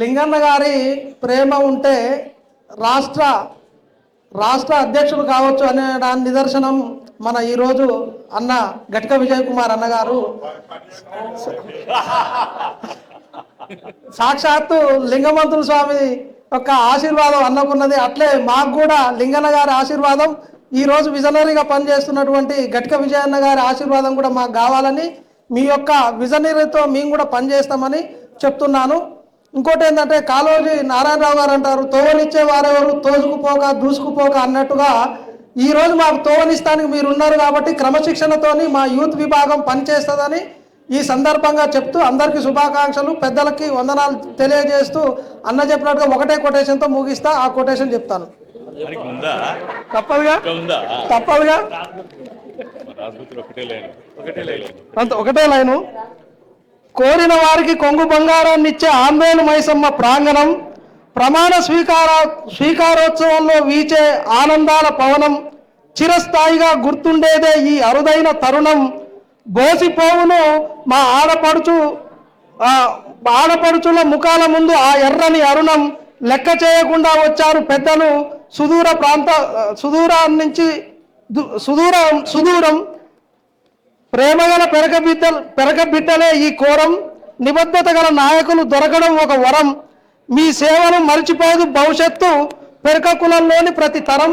లింగన్న గారి ప్రేమ ఉంటే రాష్ట్ర అధ్యక్షుడు కావచ్చు అనే దాని నిదర్శనం మన ఈరోజు అన్న గట్క విజయ్ కుమార్ అన్నగారు సాక్షాత్తు లింగమంతుల స్వామి యొక్క ఆశీర్వాదం అన్నకున్నది. అట్లే మాకు కూడా లింగన్న గారి ఆశీర్వాదం, ఈరోజు విజనరీగా పనిచేస్తున్నటువంటి గట్క విజయన్న గారి ఆశీర్వాదం కూడా మాకు కావాలని, మీ యొక్క విజనరీతో మేము కూడా పనిచేస్తామని చెప్తున్నాను. ఇంకోటి ఏంటంటే, కాళోజీ నారాయణరావు గారు అంటారు, తోవనిచ్చే వారెవరు తోసుకుపోక దూసుకుపోక అన్నట్టుగా ఈరోజు మాకు తోవనిస్తానికి మీరు ఉన్నారు కాబట్టి క్రమశిక్షణతోని మా యూత్ విభాగం పనిచేస్తుందని ఈ సందర్భంగా చెప్తూ అందరికీ శుభాకాంక్షలు, పెద్దలకి వందనాలు తెలియజేస్తూ అన్న చెప్పినట్టుగా ఒకటే కొటేషన్తో ముగిస్తా. ఆ కొటేషన్ చెప్తాను. తప్పదుగా ఒకటే లైను. కోరిన వారికి కొంగు బంగారాన్ని ఇచ్చే ఆందోళన మైసమ్మ ప్రాంగణం, ప్రమాణ స్వీకారోత్సవంలో వీచే ఆనందాల పవనం, చిరస్థాయిగా గుర్తుండేదే ఈ అరుదైన తరుణం. బోసిపోవును మా ఆడపడుచుల ముఖాల ముందు ఆ ఎర్రని అరుణం. లెక్క చేయకుండా వచ్చారు పెద్దలు సుదూరం. ప్రేమగల పెరగబిడ్డలే ఈ కోరం. నిబద్ధత గల నాయకులు దొరకడం ఒక వరం. మీ సేవను మరిచిపోదు భవిష్యత్తు పెరక కులంలోని ప్రతి తరం.